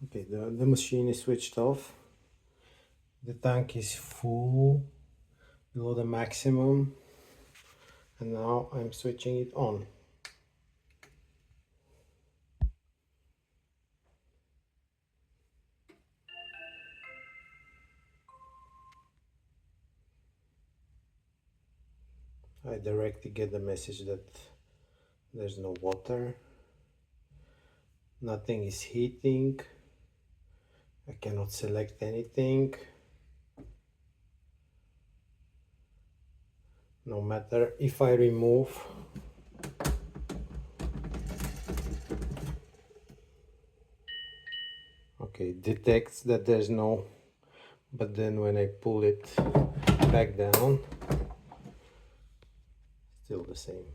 Okay, the machine is switched off. The tank is full, below the maximum, and now I'm switching it on. I directly get the message that there's no water, nothing is heating, I cannot select anything. No matter if I remove, okay, detects that there's no, but then when I pull it back down, still the same.